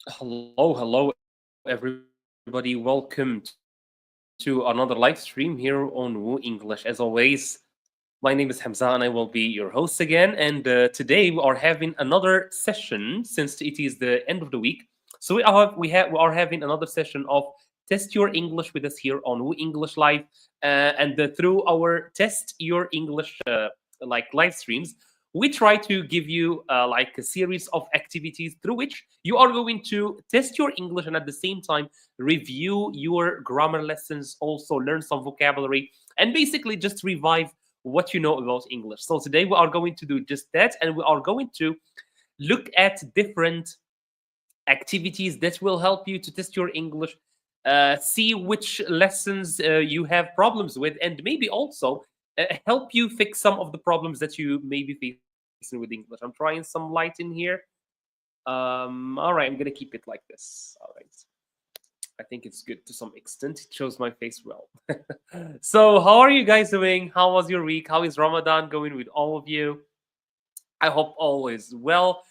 Hello, everybody. Welcome to another live stream here on Woo English. As always, my name is Hamza and I will be your host again. And today we are having another session since it is the end of the week. So we are having another session of Test Your English with us here on Woo English Live, and through our Test Your English like live streams, we try to give you like a series of activities through which you are going to test your English and at the same time review your grammar lessons, also learn some vocabulary, and basically just revive what you know about English. So today we are going to do just that, and we are going to look at different activities that will help you to test your English, see which lessons you have problems with, and maybe also help you fix some of the problems that you may be facing with English. I'm trying some light in here. All right, I'm gonna keep it like this. All right. I think it's good to some extent. It shows my face well. So, how are you guys doing? How was your week? How is Ramadan going with all of you? I hope all is well.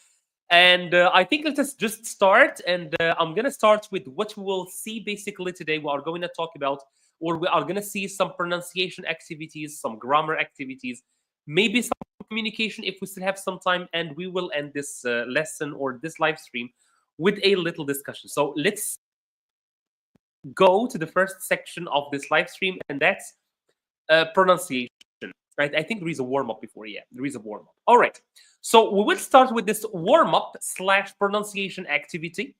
And I think let us just start. And I'm going to start with what we will see basically today. We are going to talk about, or we are going to see some pronunciation activities, some grammar activities, maybe some communication if we still have some time. And we will end this lesson or this live stream with a little discussion. So let's go to the first section of this live stream, and that's pronunciation. Right? I think there is a warm up before. Yeah, there is a warm up. All right. So we will start with this warm up slash pronunciation activity.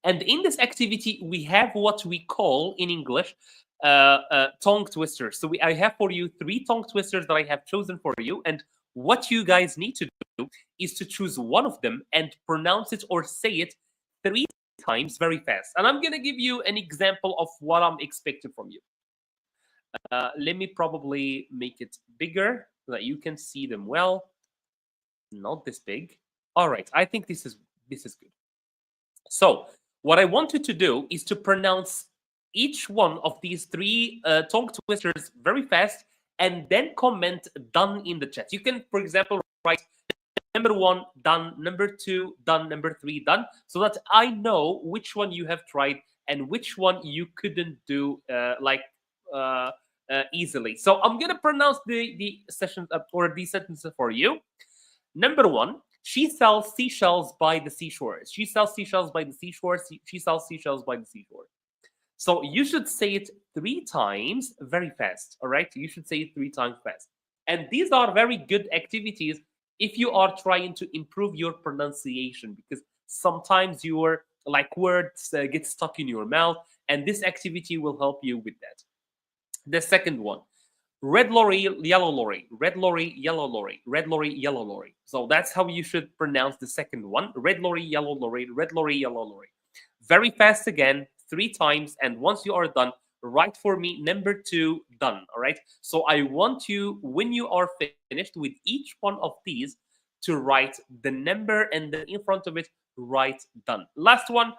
And in this activity, we have what we call in English tongue twisters. So I have for you 3 tongue twisters that I have chosen for you. And what you guys need to do is to choose one of them and pronounce it or say it 3 times very fast. And I'm going to give you an example of what I'm expecting from you. Let me probably make it bigger so that you can see them well. Not this big. All right, I think this is good. So what I want you to do is to pronounce each one of these 3 tongue twisters very fast, and then comment done in the chat. You can, for example, write number 1 done, number 2 done, number 3 done, so that I know which one you have tried and which one you couldn't do easily. So I'm gonna pronounce the sessions or these sentences for you. Number 1, she sells seashells by the seashore. She sells seashells by the seashore. She sells seashells by the seashore. So you should say it 3 times very fast. All right, you should say it 3 times fast. And these are very good activities if you are trying to improve your pronunciation, because sometimes your like words get stuck in your mouth, and this activity will help you with that. The second one, red lorry, yellow lorry, red lorry, yellow lorry, red lorry, yellow lorry. So that's how you should pronounce the second one, red lorry, yellow lorry, red lorry, yellow lorry. Very fast again, 3 times. And once you are done, write for me number 2 done. All right. So I want you, when you are finished with each one of these, to write the number and then in front of it, write done. Last one.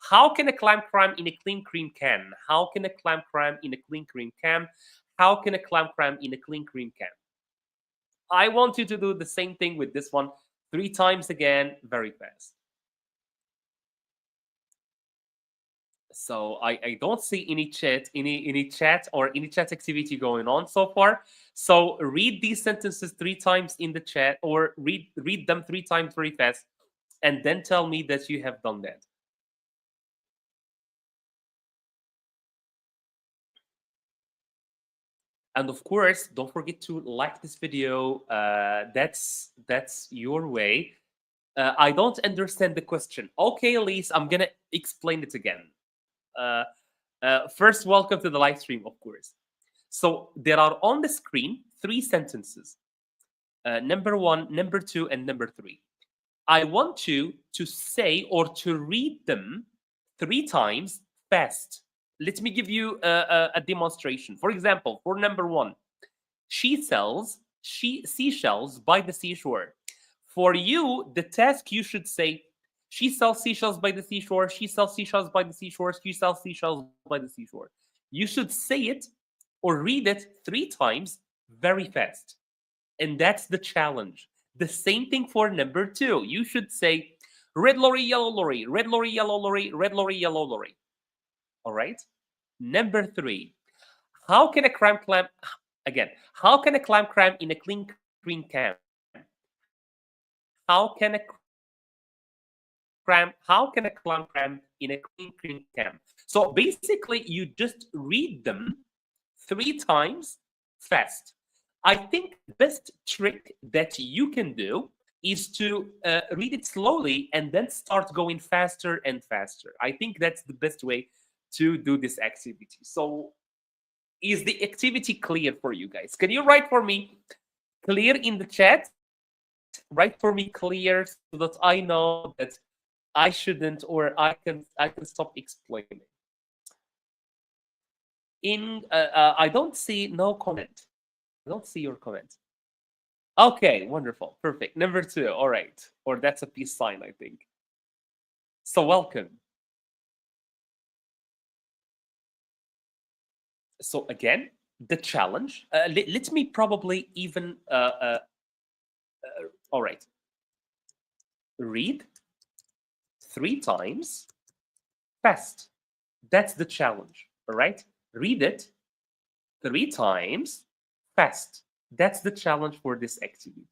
How can a clam cram in a clean cream can? How can a clam cram in a clean cream can? How can a clam cram in a clean cream can? I want you to do the same thing with this one 3 times again, very fast. So I don't see any chat or any chat activity going on so far. So read these sentences 3 times in the chat, or read them 3 times very fast, and then tell me that you have done that. And of course, don't forget to like this video. That's your way. I don't understand the question. Okay, Elise, I'm gonna explain it again. First, welcome to the live stream, of course. So there are on the screen 3 sentences. Number 1, number 2, and number 3. I want you to say or to read them 3 times fast. Let me give you a demonstration. For example, for number 1, she sells seashells by the seashore. For you, the task, you should say, she sells seashells by the seashore. She sells seashells by the seashore. She sells seashells by the seashore. You should say it or read it 3 times very fast. And that's the challenge. The same thing for number 2. You should say, Red lorry, yellow lorry, red lorry, yellow lorry, red lorry, yellow lorry. All right. Number 3. How can a crime clam again? How can a clam cram in a clean cream can? How can a how can a clam cram in a clean cream can? So basically, you just read them 3 times fast. I think the best trick that you can do is to read it slowly and then start going faster and faster. I think that's the best way to do this activity. So, is the activity clear for you guys? Can you write for me clear in the chat? Write for me clear so that I know that I shouldn't or I can stop explaining. I don't see no comment. I don't see your comment. Okay, wonderful, perfect. Number 2, all right, or that's a peace sign, I think. So welcome. So again, the challenge. Let me probably even. All right. Read 3 times fast. That's the challenge. All right. Read it 3 times fast. That's the challenge for this activity.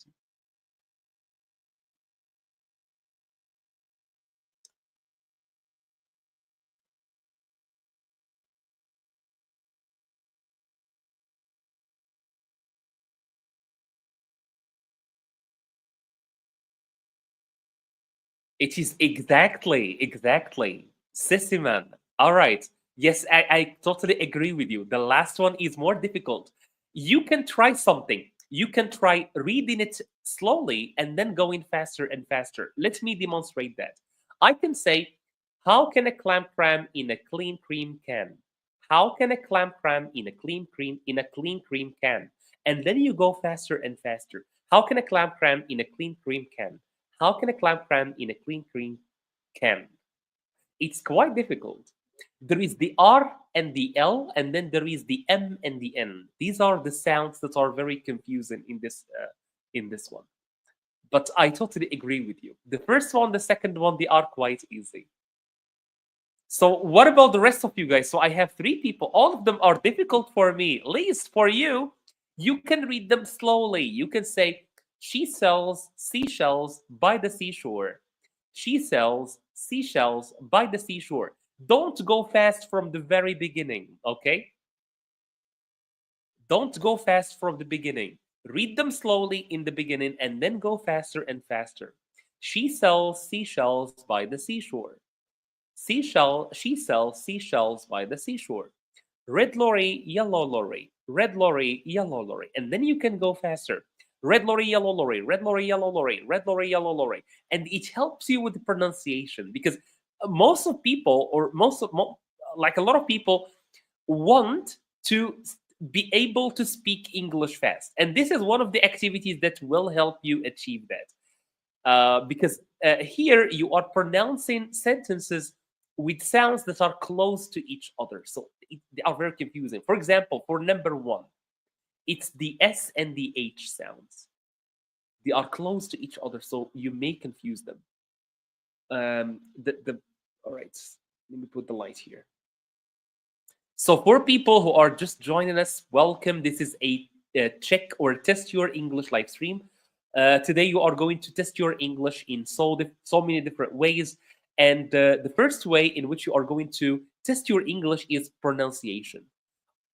It is exactly. Sessiman. All right. Yes, I totally agree with you. The last one is more difficult. You can try something. You can try reading it slowly and then going faster and faster. Let me demonstrate that. I can say, how can a clam cram in a clean cream can? How can a clam cram in a clean cream can? And then you go faster and faster. How can a clam cram in a clean cream can? How can a clam cram in a clean cream can? It's quite difficult. There is the R and the L, and then there is the M and the N. These are the sounds that are very confusing in this one. But I totally agree with you. The first one, the second one, they are quite easy. So what about the rest of you guys? So I have 3 people. All of them are difficult for me. At least for you, you can read them slowly. You can say, she sells seashells by the seashore. She sells seashells by the seashore. Don't go fast from the very beginning, okay? Don't go fast from the beginning. Read them slowly in the beginning and then go faster and faster. She sells seashells by the seashore. She sells seashells by the seashore. Red lorry, yellow lorry, red lorry, yellow lorry. And then you can go faster. Red lorry, yellow lorry, red lorry, yellow lorry, red lorry, yellow lorry. And it helps you with the pronunciation because most of people, or like a lot of people, want to be able to speak English fast. And this is one of the activities that will help you achieve that. Because here you are pronouncing sentences with sounds that are close to each other. So they are very confusing. For example, for number 1, it's the S and the H sounds. They are close to each other, so you may confuse them. All right, let me put the light here. So for people who are just joining us, welcome. This is a check or test your English live stream. Today you are going to test your English in so many different ways. And the first way in which you are going to test your English is pronunciation.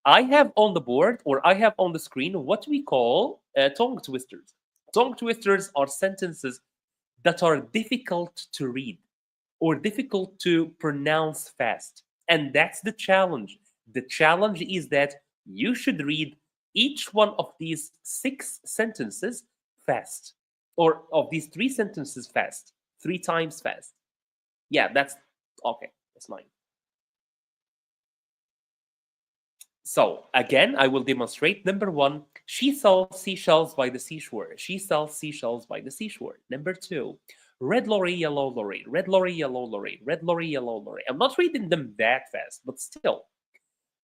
I have on the board, or I have on the screen, what we call tongue twisters. Tongue twisters are sentences that are difficult to read or difficult to pronounce fast. And that's the challenge. The challenge is that you should read each one of these 6 sentences fast, or of these 3 sentences fast, 3 times fast. Yeah, that's okay. That's fine. So again, I will demonstrate. Number 1, she sells seashells by the seashore. She sells seashells by the seashore. Number 2, red lorry, yellow lorry, red lorry, yellow lorry, red lorry, yellow lorry. I'm not reading them that fast, but still.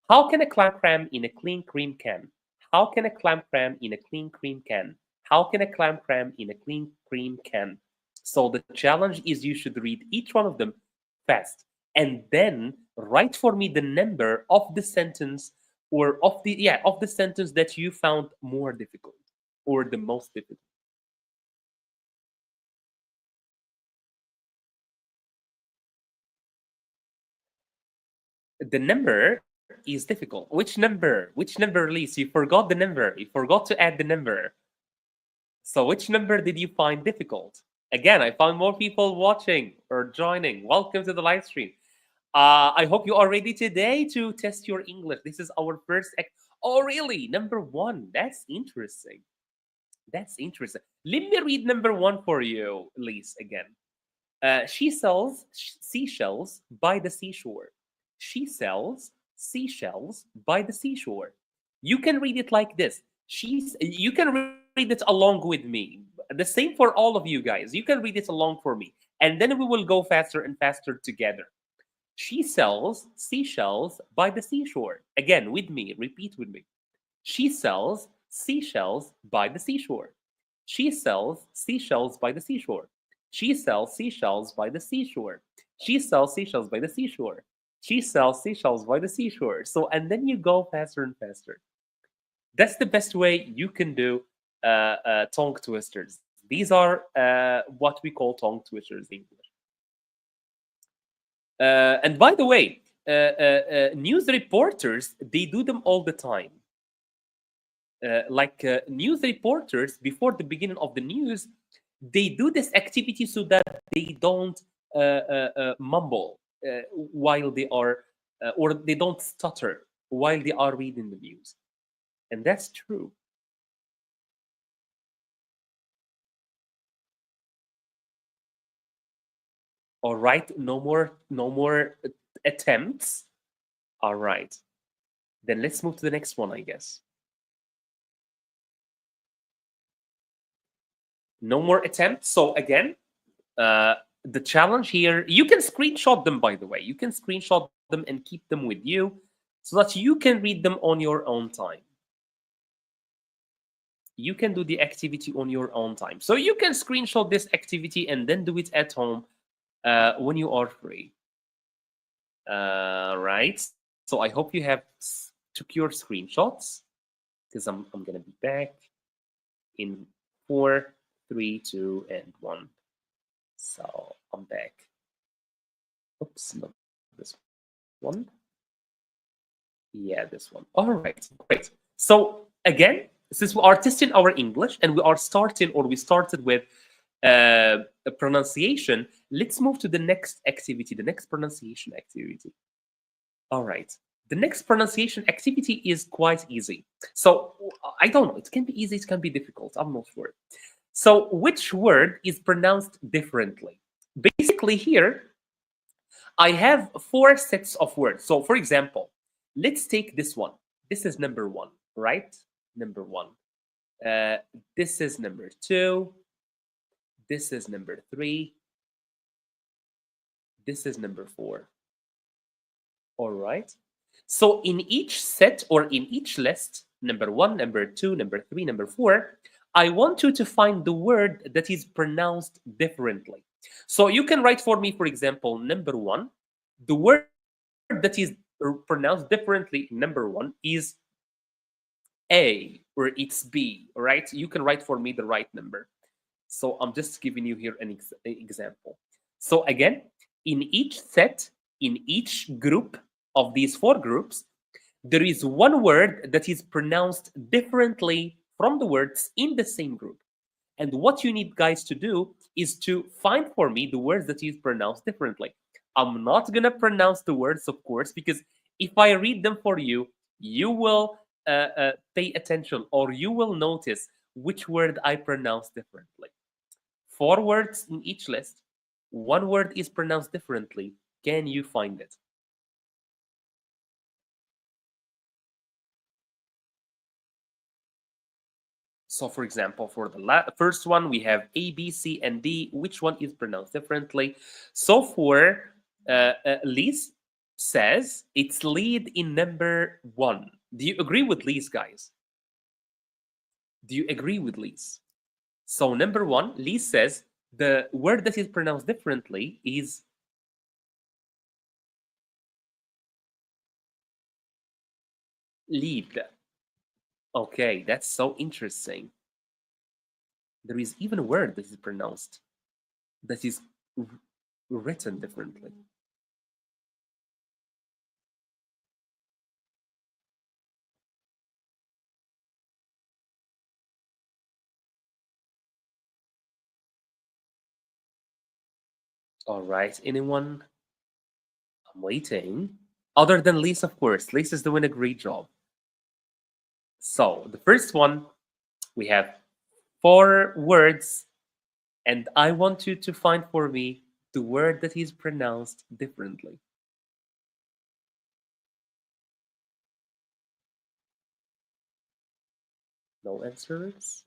How can a clam cram in a clean cream can? How can a clam cram in a clean cream can? How can a clam cram in a clean cream can? So the challenge is you should read each one of them fast and then write for me the number of the sentence or of the sentence that you found more difficult or the most difficult. The number is difficult. Which number? Which number, Elise? You forgot the number. You forgot to add the number. So which number did you find difficult? Again, I found more people watching or joining. Welcome to the live stream. I hope you are ready today to test your English. This is our first. Oh, really? Number one. That's interesting. That's interesting. Let me read number one for you, Elise, again. She sells seashells by the seashore. She sells seashells by the seashore. You can read it like this. You can read it along with me. The same for all of you guys. You can read it along for me. And then we will go faster and faster together. She sells seashells by the seashore. Again, with me. Repeat with me. She sells seashells by the seashore. She sells seashells by the seashore. She sells seashells by the seashore. She sells seashells by the seashore. She sells seashells by the seashore. So, and then you go faster and faster. That's the best way you can do tongue twisters. These are what we call tongue twisters in English. And by the way, news reporters, they do them all the time. News reporters, before the beginning of the news, they do this activity so that they don't mumble while they are, or they don't stutter while they are reading the news. And that's true. All right, no more attempts. All right. Then let's move to the next one, I guess. No more attempts. So again, the challenge here, you can screenshot them, by the way. You can screenshot them and keep them with you so that you can read them on your own time. You can do the activity on your own time. So you can screenshot this activity and then do it at home when you are free. Right. So I hope you have took your screenshots because I'm gonna be back in 4, 3, 2, and 1. So I'm back. Oops, not this one. Yeah, this one. All right, great. So again, since we are testing our English and we started with a pronunciation, let's move to the next activity, the next pronunciation activity. All right. The next pronunciation activity is quite easy. So I don't know. It can be easy. It can be difficult. I'm not sure. So which word is pronounced differently? Basically here, I have 4 sets of words. So for example, let's take this one. This is number 1, right? Number 1. This is number 2. This is number 3. This is number 4. All right. So in each set or in each list, number 1, number 2, number 3, number 4, I want you to find the word that is pronounced differently. So you can write for me, for example, number 1, the word that is pronounced differently, number 1, is A or it's B, right? You can write for me the right number. So I'm just giving you here an example. So again, in each set, in each group of these 4 groups, there is one word that is pronounced differently from the words in the same group. And what you need, guys, to do is to find for me the words that is pronounced differently. I'm not going to pronounce the words, of course, because if I read them for you, you will pay attention or you will notice which word I pronounce differently. 4 words in each list. One word is pronounced differently. Can you find it? So for example, for the first one, we have A, B, C, and D. Which one is pronounced differently? So for Lise says it's lead in number 1. Do you agree with Lise, guys? Do you agree with Lise? So number 1, Lise says The word that is pronounced differently is lead. Okay, that's so interesting. There is even a word that is pronounced that is written differently. All right, anyone? I'm waiting. Other than Lisa, of course. Lisa's doing a great job. So the first one, we have 4 words, and I want you to find for me the word that is pronounced differently. No answers?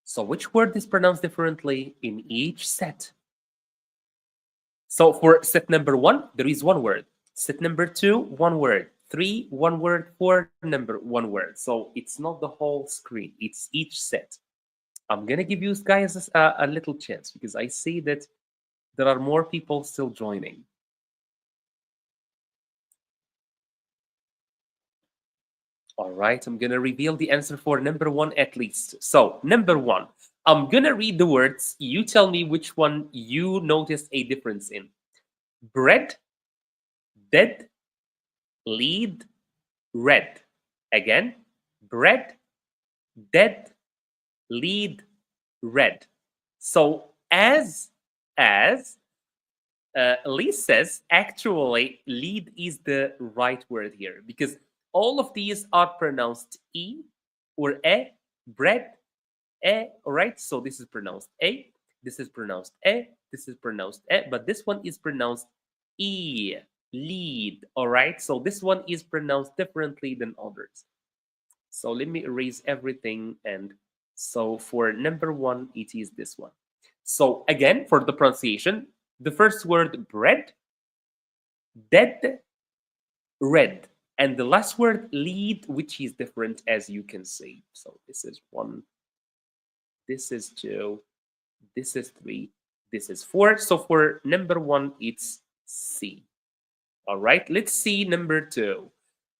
So which word is pronounced differently in each set? So for set number 1, there is 1 word. Set number 2, 1 word. 3, 1 word. 4, number 1 word. So it's not the whole screen. It's each set. I'm gonna give you guys a little chance because I see that there are more people still joining. All right, I'm gonna reveal the answer for number 1 at least. So number 1, I'm gonna read the words. You tell me which one you noticed a difference in. Bread, dead, lead, red. Again, bread, dead, lead, red. So as Lee says, actually, lead is the right word here because all of these are pronounced E or E, bread, E, all right? So this is pronounced A, this is pronounced E, this is pronounced E, but this one is pronounced E, lead, all right? So this one is pronounced differently than others. So let me erase everything. And so for number 1, it is this one. So again, for the pronunciation, the first word bread, dead, red. And the last word lead, which is different as you can see. So this is 1, this is 2, this is 3, this is 4. So for number 1, it's C. All right, let's see number 2.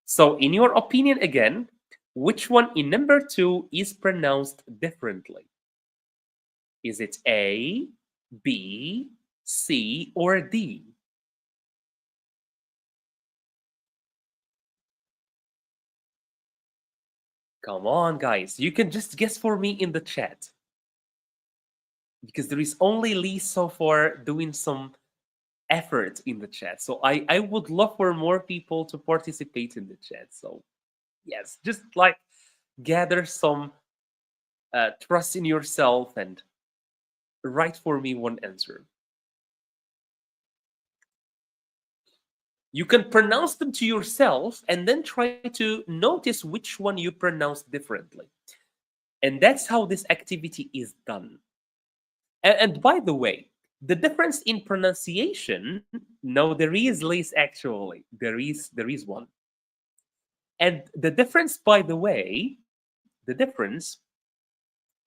So in your opinion again, which one in number 2 is pronounced differently? Is it A, B, C, or D? Come on, guys. You can just guess for me in the chat. Because there is only Lee so far doing some effort in the chat. So I would love for more people to participate in the chat. So yes, just like gather some trust in yourself and write for me one answer. You can pronounce them to yourself and then try to notice which one you pronounce differently. And that's how this activity is done. And by the way, the difference in pronunciation, no, there is less actually. There is one. And the difference, by the way, the difference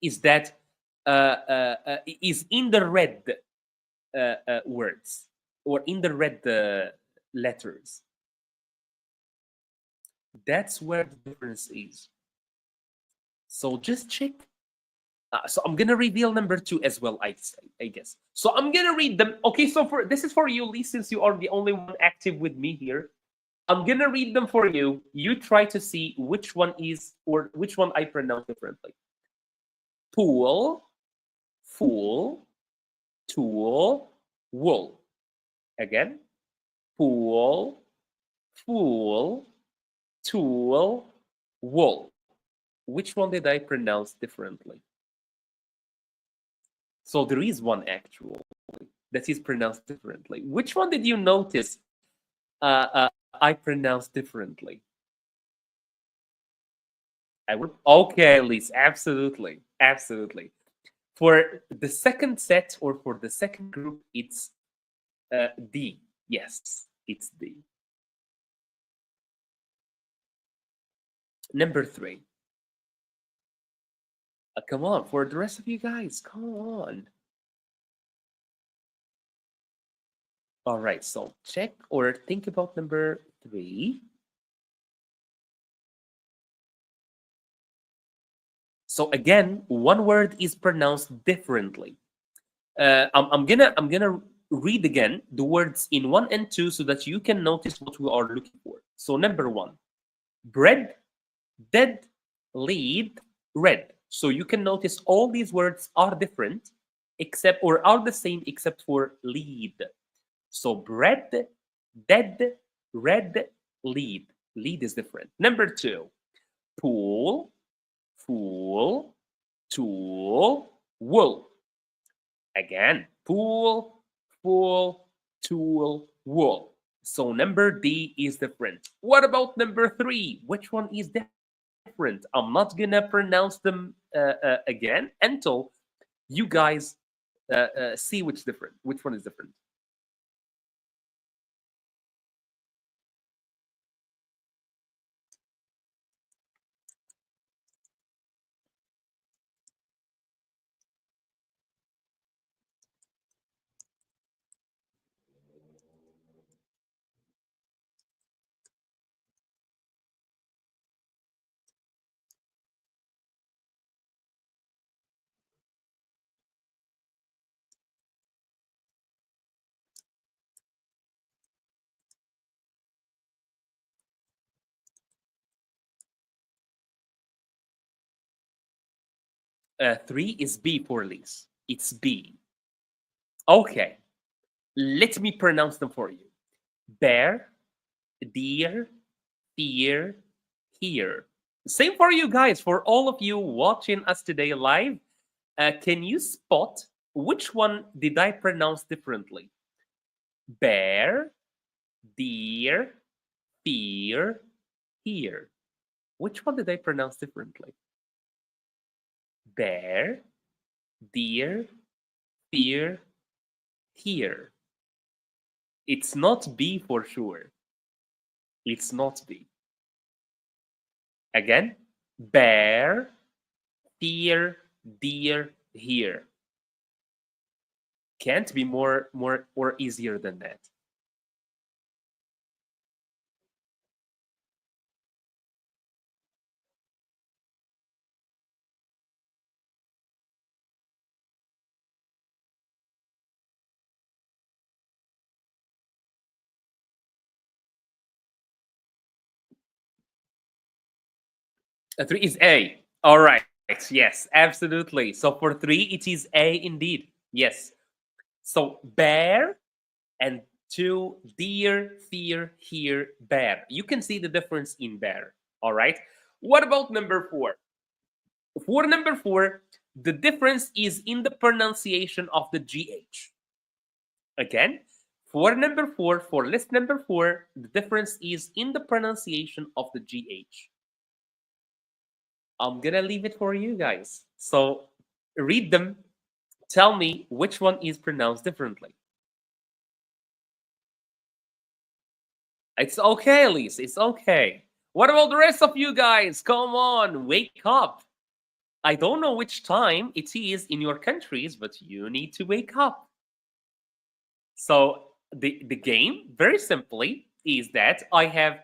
is that is in the red words or in the red letters. That's where the difference is. So just check. So I'm gonna reveal number 2 as well. I guess. So I'm gonna read them. Okay. So for this is for you, Lee, since you are the only one active with me here. I'm gonna read them for you. You try to see which one is or which one I pronounce differently. Pool, fool, tool, wool. Again, pool, fool, tool, wool. Which one did I pronounce differently? So there is one actually that is pronounced differently. Which one did you notice I pronounced differently? Okay, Elise, absolutely, absolutely. For the second set or for the second group, it's D. Yes, it's D. Number 3. Come on, for the rest of you guys, come on. All right, so check or think about number 3. So again, one word is pronounced differently. I'm gonna read again the words in 1 and 2 so that you can notice what we are looking for. So number 1, bread, dead, lead, red. So you can notice all these words are different except or are the same except for lead. So bread, dead, red, lead. Lead is different. Number 2, pool, fool, tool, wool. Again, pool, fool, tool, wool. So number D is different. What about number 3? Which one is different? I'm not gonna pronounce them again until you guys see which different. Which one is different? 3 is B for Elise. It's B. Okay, let me pronounce them for you. Bear, deer, fear, here. Same for you guys, for all of you watching us today live. Can you spot which one did I pronounce differently? Bear, deer, fear, here. Which one did I pronounce differently? Bear, deer, fear, here. It's not B for sure. It's not B. Again, bear, fear, deer, here. Can't be more or easier than that. Three is A. All right. Yes, absolutely. So for 3, it is A indeed. Yes. So bear and 2, deer, fear, here, bear. You can see the difference in bear. All right. What about number 4? For number 4, the difference is in the pronunciation of the GH. Again, for number 4, for list number 4, the difference is in the pronunciation of the GH. I'm gonna leave it for you guys. So read them. Tell me which one is pronounced differently. It's okay, Elise. It's okay. What about the rest of you guys? Come on, wake up. I don't know which time it is in your countries, but you need to wake up. So the game, very simply, is that I have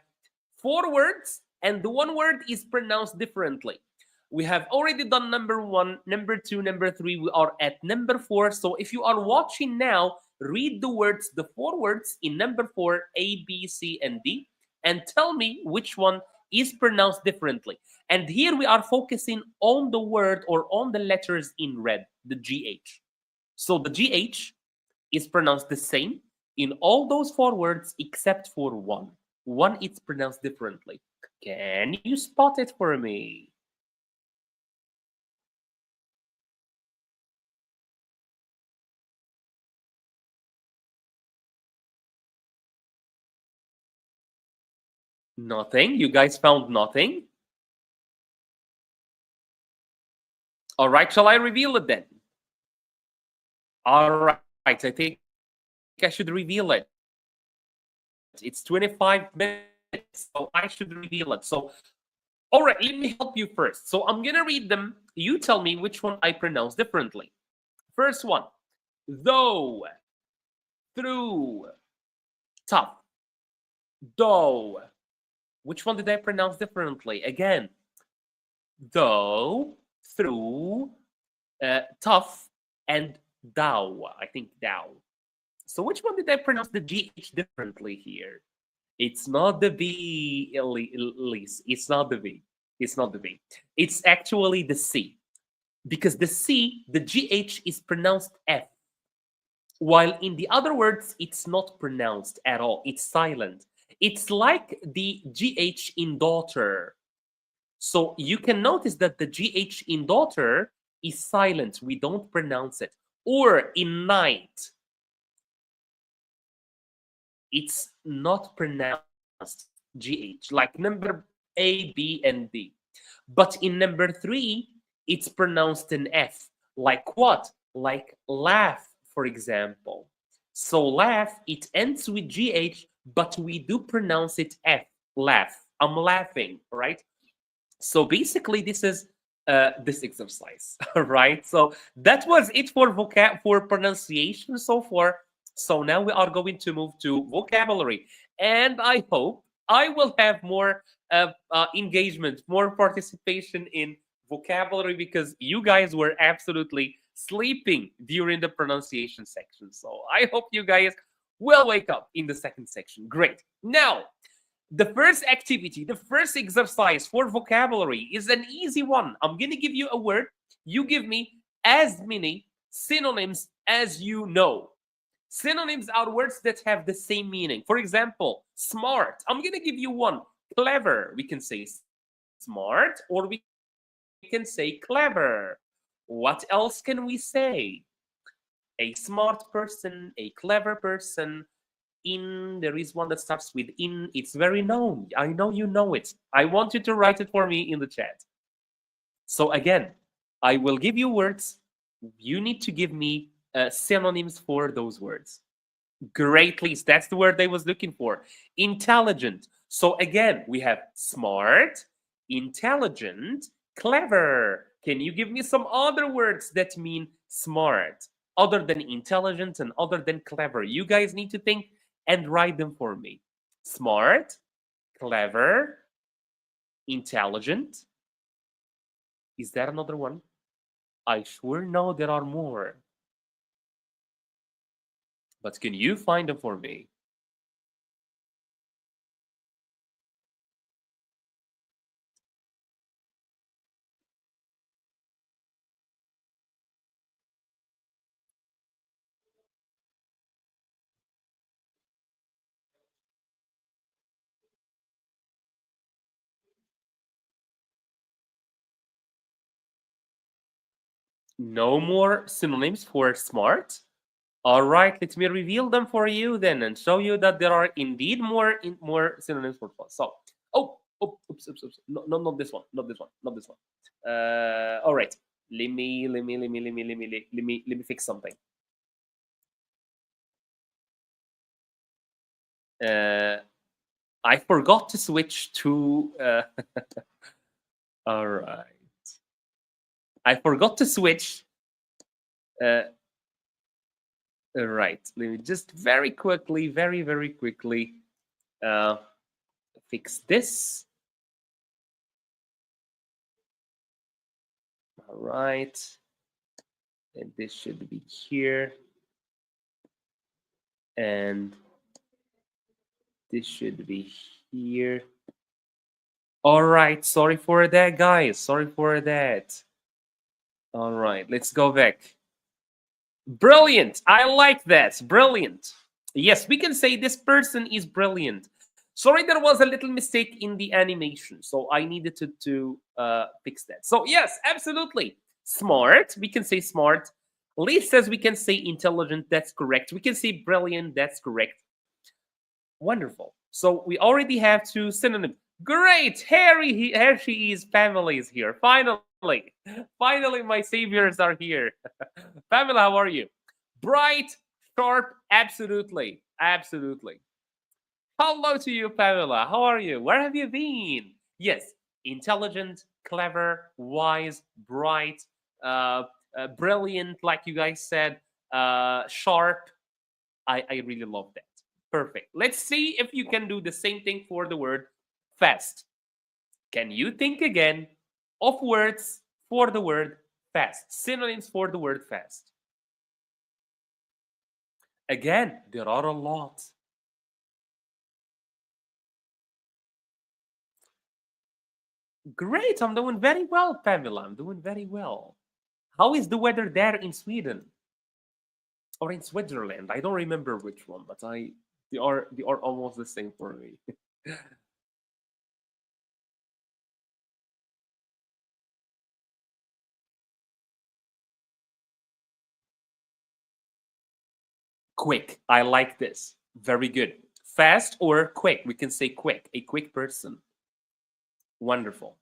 4 words and the one word is pronounced differently. We have already done number 1, number 2, number 3. We are at number 4. So if you are watching now, read the words, the 4 words in number 4, A, B, C, and D, and tell me which one is pronounced differently. And here we are focusing on the word or on the letters in red, the GH. So the GH is pronounced the same in all those 4 words except for one. One is pronounced differently. Can you spot it for me? Nothing. You guys found nothing? All right, shall I reveal it then? All right, I think I should reveal it. It's 25 minutes, so I should reveal it. So, all right, let me help you first. So, I'm gonna read them. You tell me which one I pronounce differently. First one, though, through, tough, though. Which one did I pronounce differently? Again, though, through, tough, and thou. I think thou. So which one did I pronounce the GH differently here? It's not the V, Elise. It's not the V. It's not the V. It's actually the C. Because the C, the GH is pronounced F. While in the other words, it's not pronounced at all. It's silent. It's like the GH in daughter. So you can notice that the GH in daughter is silent. We don't pronounce it. Or in night, it's not pronounced GH, like number A, B, and D. But in number 3, it's pronounced an F. Like what? Like laugh, for example. So laugh, it ends with GH, but we do pronounce it F, laugh. I'm laughing, right? So basically, this is this exercise, right? So that was it for pronunciation so far. So now we are going to move to vocabulary, and I hope I will have more engagement, more participation in vocabulary because you guys were absolutely sleeping during the pronunciation section. So I hope you guys will wake up in the second section. Great. Now, the first activity, the first exercise for vocabulary is an easy one. I'm going to give you a word. You give me as many synonyms as you know. Synonyms are words that have the same meaning. For example, smart. I'm going to give you one. Clever. We can say smart or we can say clever. What else can we say? A smart person, a clever person, in, there is one that starts with in, it's very known. I know you know it. I want you to write it for me in the chat. So again, I will give you words. You need to give me synonyms for those words. Great, Lise. That's the word I was looking for. Intelligent. So again, we have smart, intelligent, clever. Can you give me some other words that mean smart, other than intelligent and other than clever? You guys need to think and write them for me. Smart, clever, intelligent. Is that another one? I sure know there are more. But can you find them for me? No more synonyms for smart? All right, let me reveal them for you then and show you that there are indeed more synonyms for smart. So, oops. No, not this one, not this one, not this one. All right. Let me fix something. I forgot to switch to. All right. I forgot to switch. Right. Let me just very quickly, very quickly fix this. All right. And this should be here. And this should be here. All right. Sorry for that, guys. Sorry for that. All right. Let's go back. Brilliant. I like that. Brilliant. Yes, we can say this person is brilliant. Sorry, there was a little mistake in the animation, so I needed to fix that. So yes, absolutely. Smart, we can say smart. Lee says we can say intelligent, that's correct. We can say brilliant, that's correct. Wonderful. So we already have two synonyms. Great, here she is, family is here. Finally, finally my saviors are here. Pamela, how are you? Bright, sharp, absolutely. Absolutely. Hello to you, Pamela. How are you? Where have you been? Yes, intelligent, clever, wise, bright, uh, brilliant, like you guys said, sharp. I really love that. Perfect. Let's see if you can do the same thing for the word fast. Can you think again of words for the word fast? Synonyms for the word fast. Again, there are a lot. Great, I'm doing very well, Pamela. I'm doing very well. How is the weather there in Sweden or in Switzerland? I don't remember which one, but I they are almost the same for me. Quick. I like this. Very good. Fast or quick? We can say quick. A quick person. Wonderful.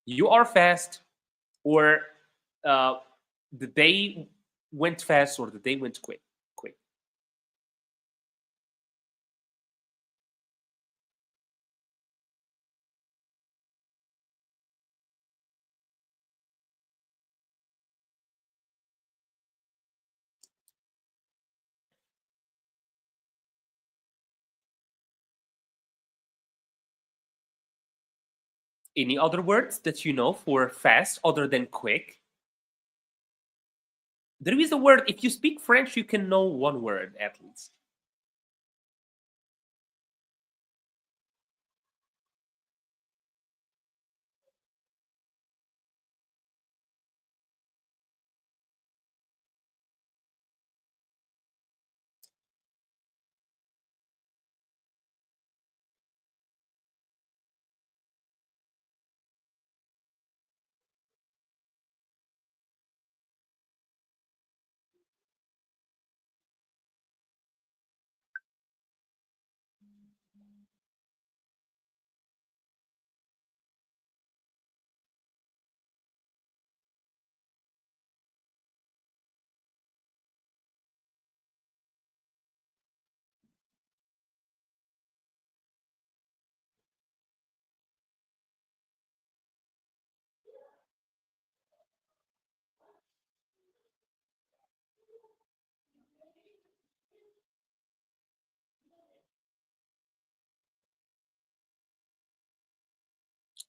You are fast, or uh, the day went fast, or the day went quick. Quick. Any other words that you know for fast other than quick? There is a word. If you speak French, you can know one word at least.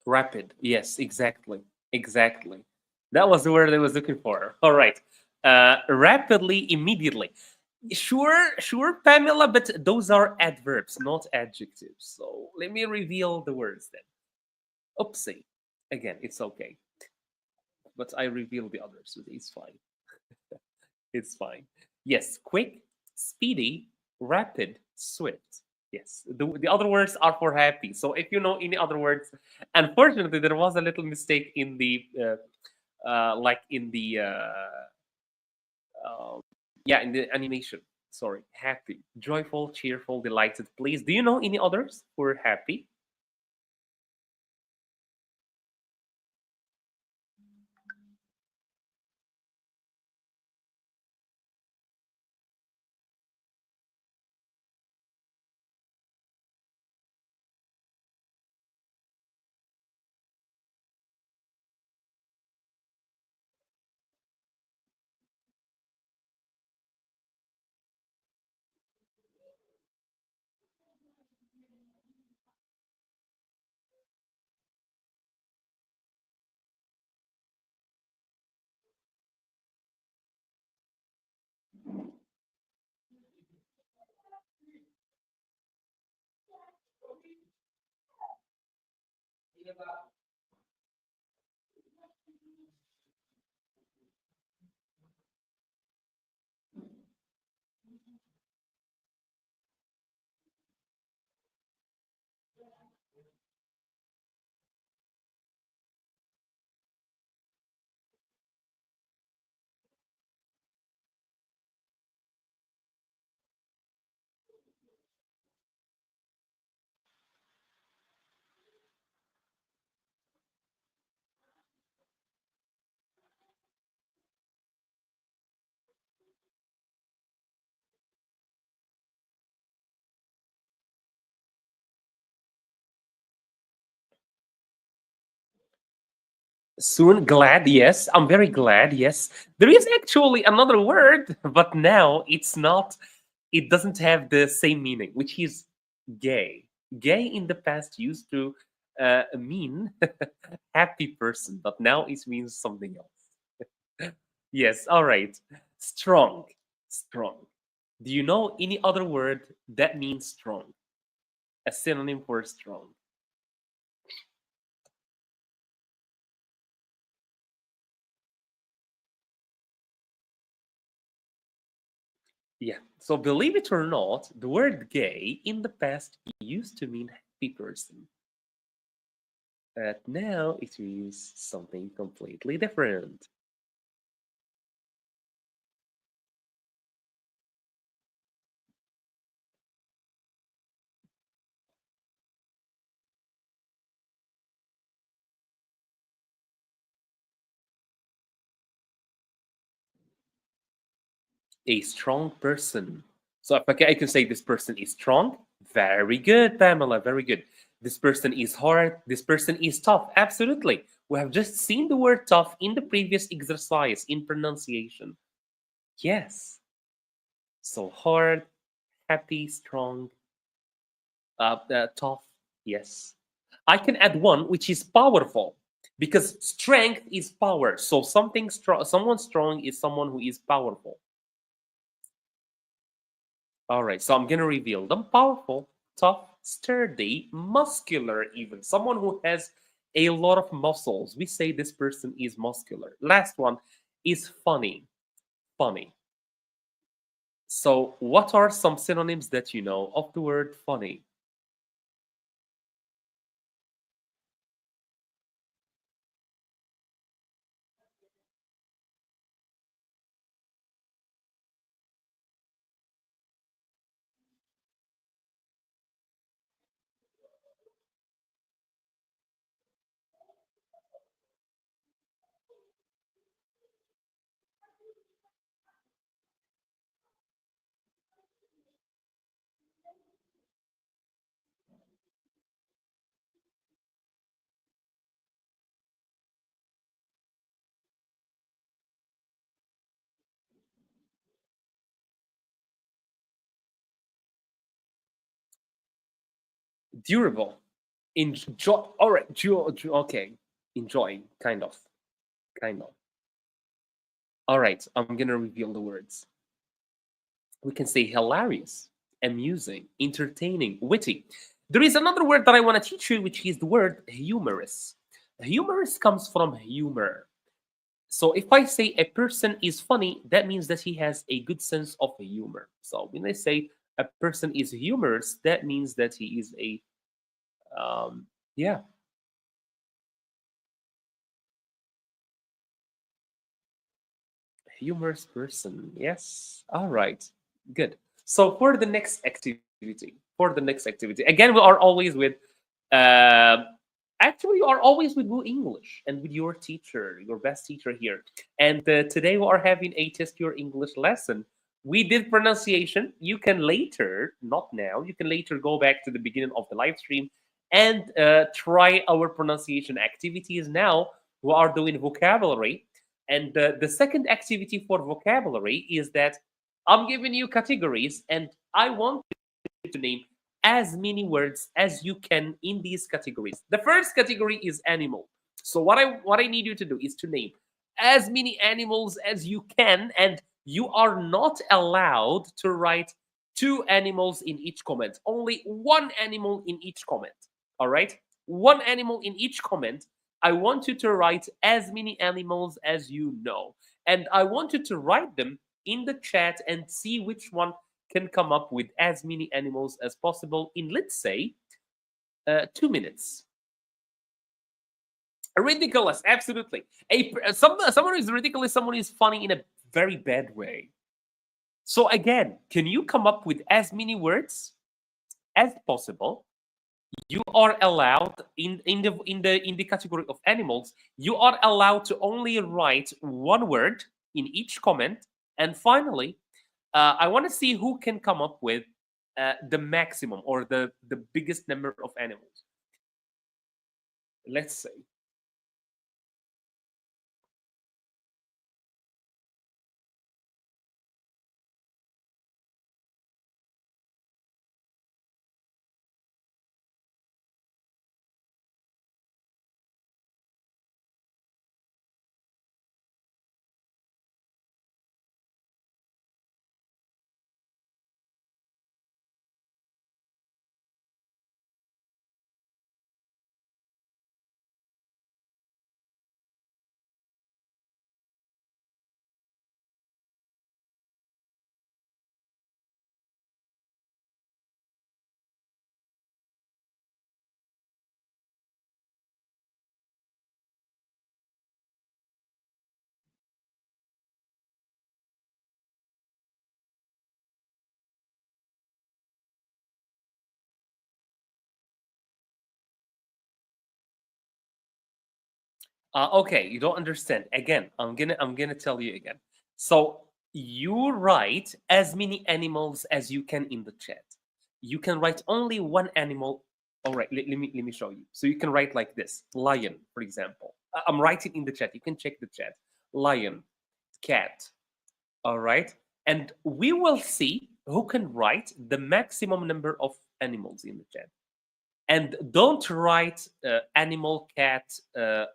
Rapid. Yes, exactly. Exactly. That was the word I was looking for. All right. Rapidly, immediately. Sure, sure, Pamela, but those are adverbs, not adjectives. So let me reveal the words then. Oopsie. Again, it's okay. But I reveal the others, so it's fine. It's fine. Yes, quick, speedy, rapid, swift. Yes, the other words are for happy. So if you know any other words, unfortunately, there was a little mistake in the like in the uh, yeah, in the animation. Sorry, happy, joyful, cheerful, delighted. Please, do you know any others for happy? Soon, glad, yes. I'm very glad, yes. There is actually another word, but now it's not, it doesn't have the same meaning, which is gay. Gay in the past used to mean happy person, but now it means something else. Yes, all right. Strong. Strong. Do you know any other word that means strong? A synonym for strong. Yeah. So believe it or not, the word gay in the past used to mean happy person. But now it means something completely different. A strong person. So if I can say this person is strong, very good, Pamela, very good. This person is hard, this person is tough. Absolutely. We have just seen the word tough in the previous exercise in pronunciation. Yes. So hard, happy, strong, tough. Yes. I can add one which is powerful because strength is power. So something strong, someone strong is someone who is powerful. All right, so I'm gonna reveal them: powerful, tough, sturdy, muscular, even someone who has a lot of muscles. We say this person is muscular. Last one is funny. Funny. So, what are some synonyms that you know of the word funny? Durable. Enjoy. All right. Okay. Enjoy. Kind of. Kind of. All right. I'm gonna reveal the words. We can say hilarious, amusing, entertaining, witty. There is another word that I want to teach you, which is the word humorous. Humorous comes from humor. So if I say a person is funny, that means that he has a good sense of humor. So when I say a person is humorous, that means that he is a yeah, humorous person. Yes. All right. Good. So for the next activity, again, we are always with, uh, actually, you are always with WooEnglish and with your teacher, your best teacher here. And today we are having a test your English lesson. We did pronunciation. You can later, not now, you can later go back to the beginning of the live stream and try our pronunciation activities. Now we are doing vocabulary. And the second activity for vocabulary is that I'm giving you categories and I want you to name as many words as you can in these categories. The first category is animal. So what I need you to do is to name as many animals as you can, and you are not allowed to write two animals in each comment. Only one animal in each comment. All right? One animal in each comment. I want you to write as many animals as you know. And I want you to write them in the chat and see which one can come up with as many animals as possible in, let's say, 2 minutes. Ridiculous, absolutely. Someone is ridiculous, someone is funny in a very bad way. So again, can you come up with as many words as possible? You are allowed in the category of animals. You are allowed to only write one word in each comment, and finally, I want to see who can come up with the maximum or the biggest number of animals. Let's say Okay, you don't understand. Again, I'm gonna tell you again. So you write as many animals as you can in the chat. You can write only one animal. All right, let me show you. So you can write like this: lion, for example. I'm writing in the chat. You can check the chat. Lion, cat. All right, and we will see who can write the maximum number of animals in the chat. And don't write animal, cat,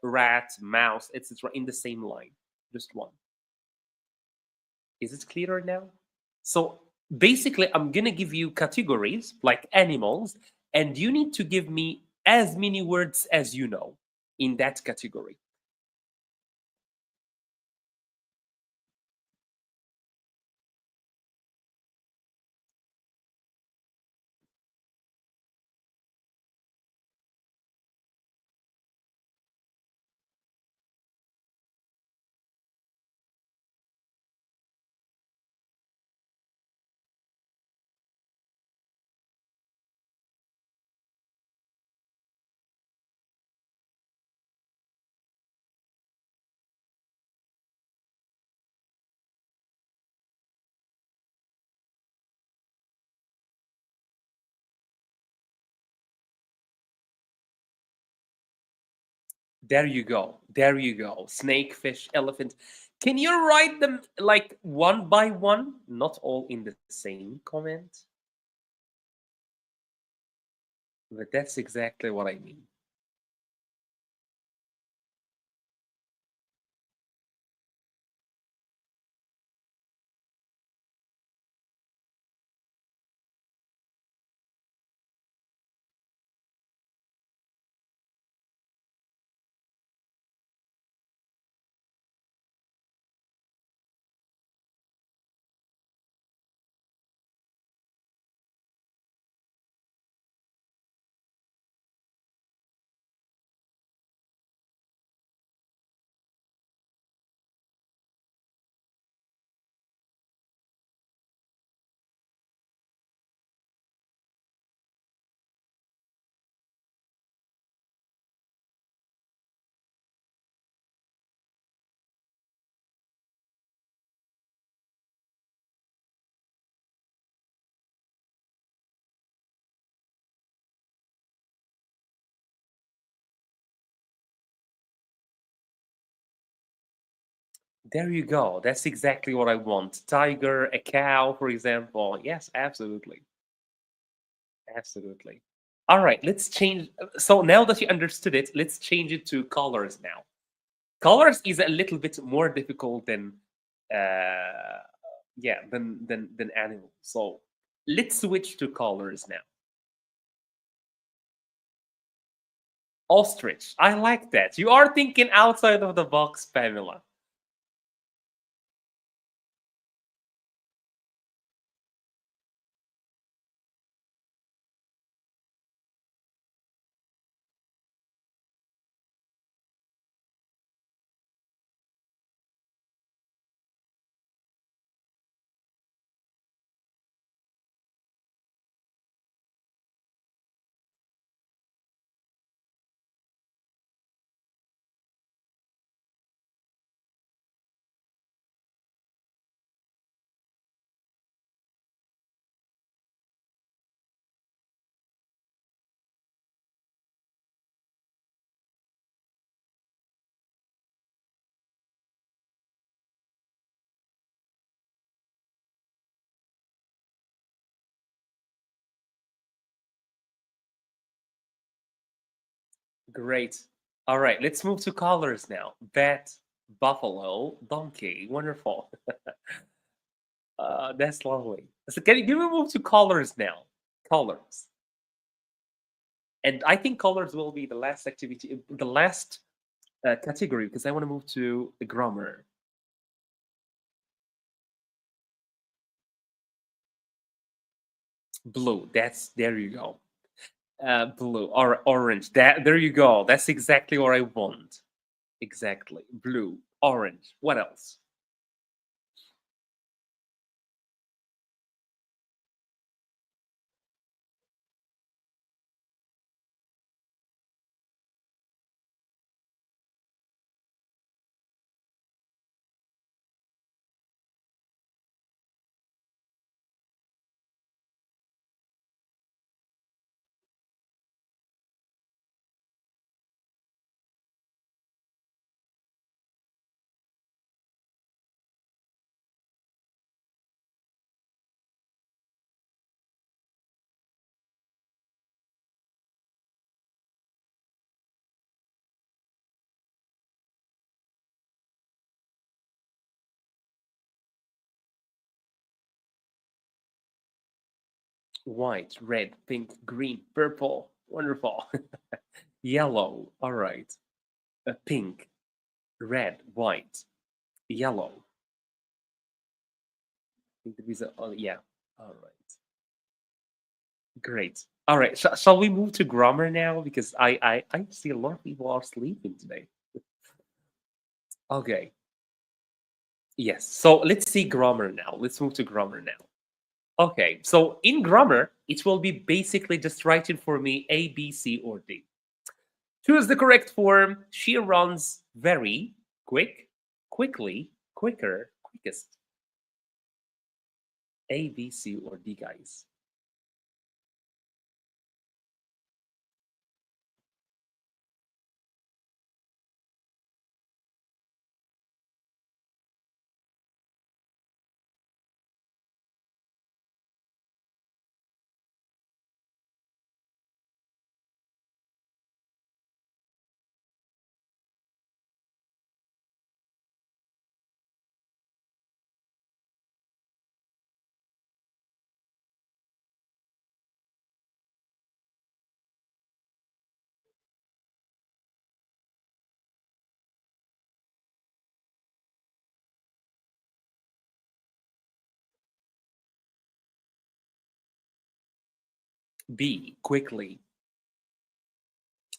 rat, mouse, etc. in the same line. Just one. Is it clearer now? So basically, I'm gonna give you categories like animals, and you need to give me as many words as you know in that category. There you go. There you go. Snake, fish, elephant. Can you write them like one by one, not all in the same comment? But that's exactly what I mean. There you go. That's exactly what I want. Tiger, a cow, for example. Yes, absolutely. Absolutely. All right, let's change. So now that you understood it, let's change it to colors now. Colors is a little bit more difficult than, yeah, than animals. So let's switch to colors now. Ostrich. I like that. You are thinking outside of the box, Pamela. Great. All right, let's move to colors now. Bat, buffalo, donkey. Wonderful. That's lovely. So can we move to colors now? Colors. And I think colors will be the last activity, the last category, because I want to move to the grammar. Blue. That's there you go. Blue or orange. That there you go. That's exactly what I want. Exactly. Blue, orange. What else? White, red, pink, green, purple. Wonderful. Yellow. All right. Pink, red, white, yellow. I think there is a, oh, yeah. All right. Great. All right. Shall we move to grammar now? Because I see a lot of people are sleeping today. Okay. Yes. So let's see grammar now. Let's move to grammar now. Okay. So in grammar, it will be basically just writing for me A, B, C, or D. Choose the correct form. She runs very quick, quickly, quicker, quickest. A, B, C, or D, guys. B, quickly.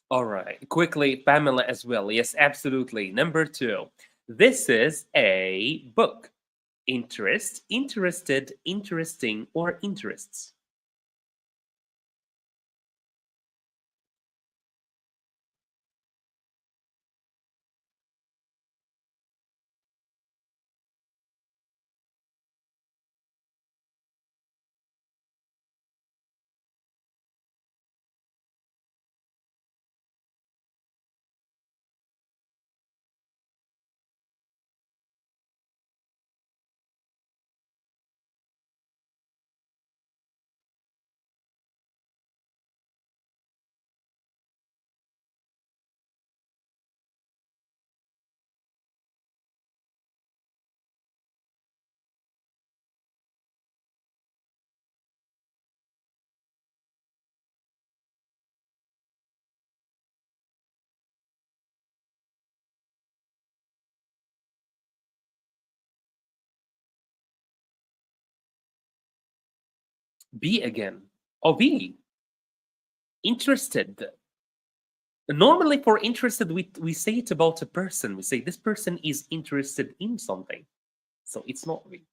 All right. Quickly, Pamela as well. Yes, absolutely. Number two. This is a book. Interest, interested, interesting, or interests. B again. Oh, B. Interested. Normally, for interested, we say it about a person. We say this person is interested in something. So it's not B.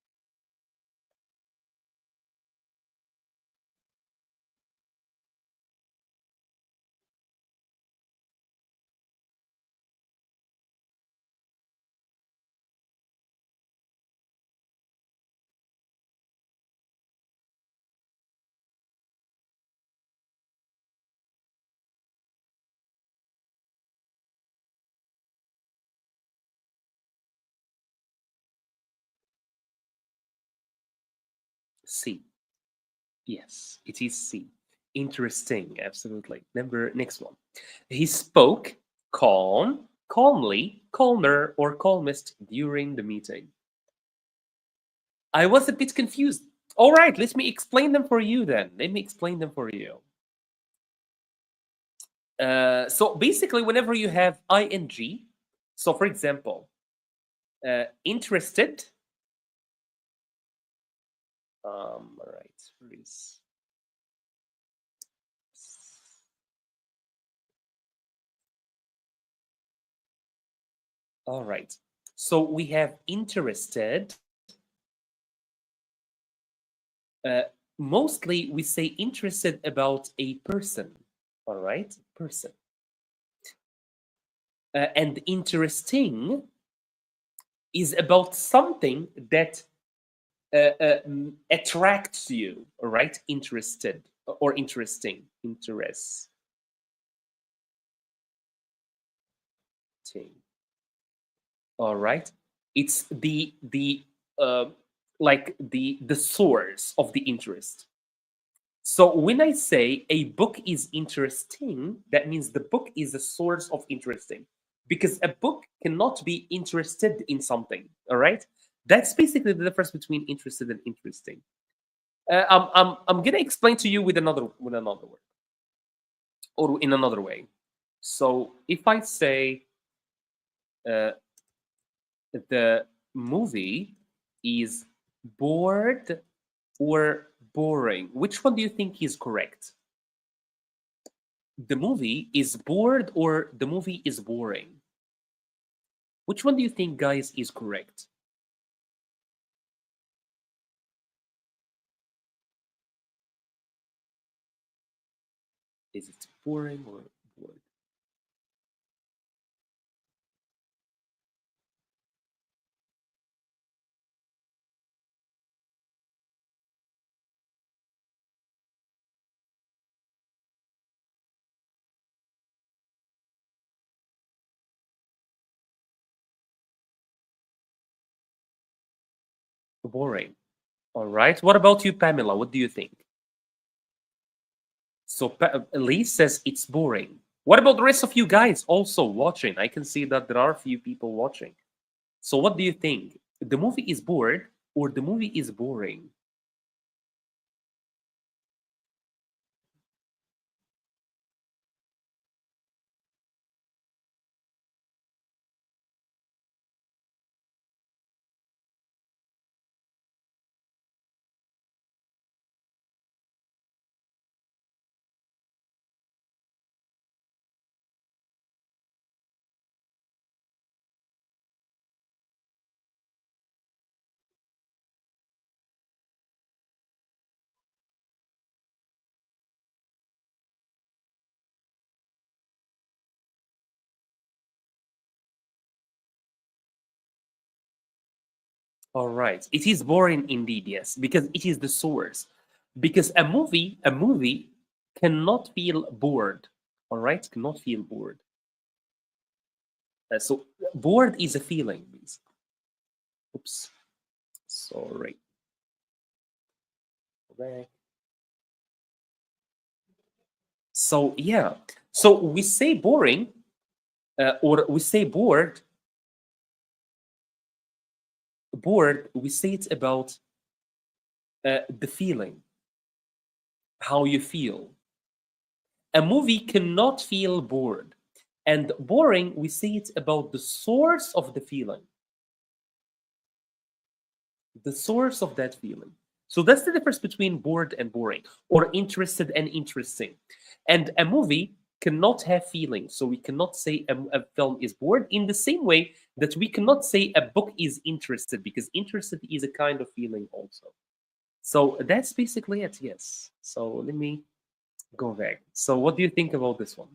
C. Yes, it is C. Interesting, absolutely. Next one. He spoke calmly, calmer, or calmest during the meeting. I was a bit confused. All right, let me explain them for you then. Let me explain them for you. So basically, whenever you have ing, so for example, interested. All right, where is all right. So we have interested. Uh, Mostly we say interested about a person. All right, person. And interesting is about something that attracts you. All right, interested or interesting. Interesting. All right, it's the like the source of the interest. So when I say a book is interesting, that means the book is a source of interesting, because a book cannot be interested in something. All right, that's basically the difference between interested and interesting. I'm gonna explain to you with another word or in another way. So if I say uh, the movie is bored or boring, which one do you think is correct? The movie is bored or the movie is boring? Which one do you think, guys, is correct? Is it boring or bored? Boring. All right. What about you, Pamela? What do you think? So Lee says it's boring. What about the rest of you guys also watching? I can see that there are a few people watching. So what do you think? The movie is bored or the movie is boring? All right. It is boring indeed, yes, because it is the source. Because a movie cannot feel bored. All right, cannot feel bored. So bored is a feeling. Basically. Oops, sorry. Correct. So yeah, so we say boring or we say bored. Bored, we say it's about the feeling, how you feel. A movie cannot feel bored. And boring, we say it's about the source of the feeling, the source of that feeling. So that's the difference between bored and boring, or interested and interesting. And a movie cannot have feelings. So we cannot say a film is bored in the same way that we cannot say a book is interested, because interested is a kind of feeling also. So that's basically it, yes. So let me go back. So what do you think about this one?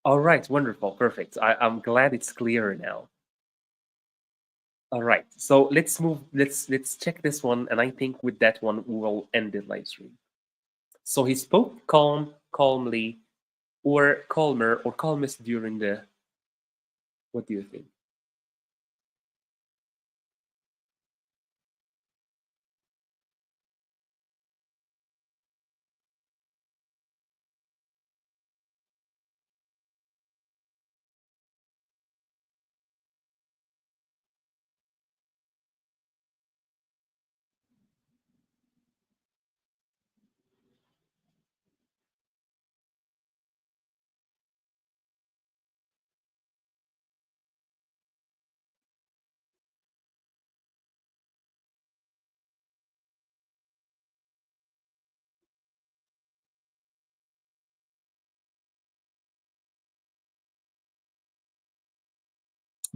All right, wonderful, perfect. I'm glad it's clearer now. All right, so let's move. Let's check this one, and I think with that one we will end the live stream. So he spoke calmly, or calmer, or calmest during the. What do you think?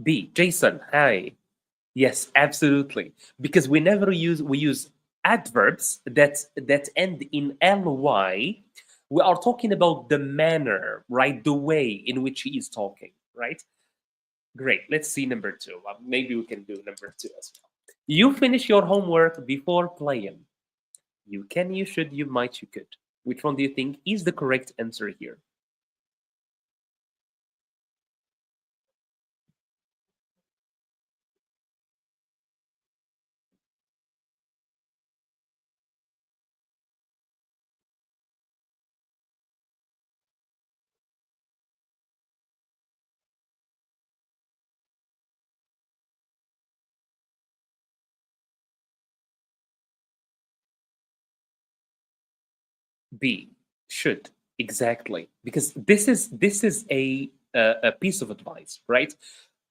B. Jason. Hi. Yes, absolutely. Because we use adverbs that end in ly. We are talking about the manner, right? The way in which he is talking, right? Great. Let's see number two. Maybe we can do number two as well. You finish your homework before playing. You can, you should, you might, you could. Which one do you think is the correct answer here? B, should. Exactly, because this is a piece of advice, right?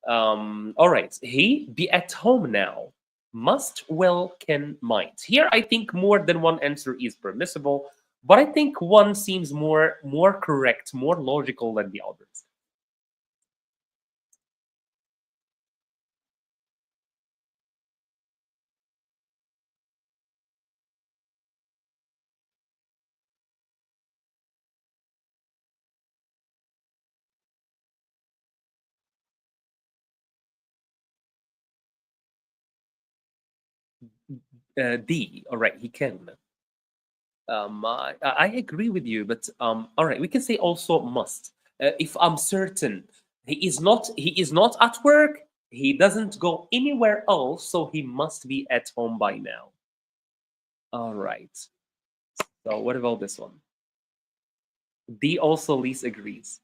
All right, he be at home now. Must, will, can, might. Here, I think more than one answer is permissible, but I think one seems more correct, more logical than the others. D. All right, he can. I agree with you, but all right, we can say also must. If I'm certain he is not at work, he doesn't go anywhere else, so he must be at home by now. All right. So what about this one? D also least agrees.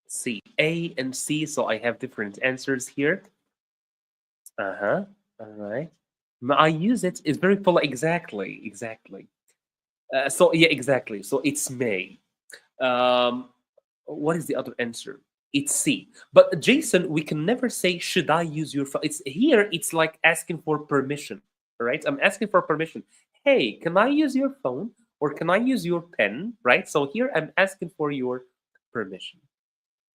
C, A and C. So I have different answers here. Uh huh. All right. I use it. It's very full. Exactly. Exactly. So yeah, exactly. So it's May. Um, what is the other answer? It's C. But Jason, we can never say, "Should I use your phone?" It's here. It's like asking for permission, right? I'm asking for permission. Hey, can I use your phone or can I use your pen? Right. So here I'm asking for your permission.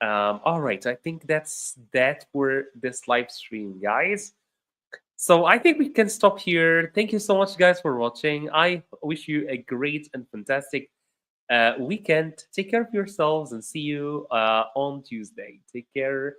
All right. I think that's that for this live stream, guys. So I think we can stop here. Thank you so much, guys, for watching. I wish you a great and fantastic weekend. Take care of yourselves and see you on Tuesday. Take care.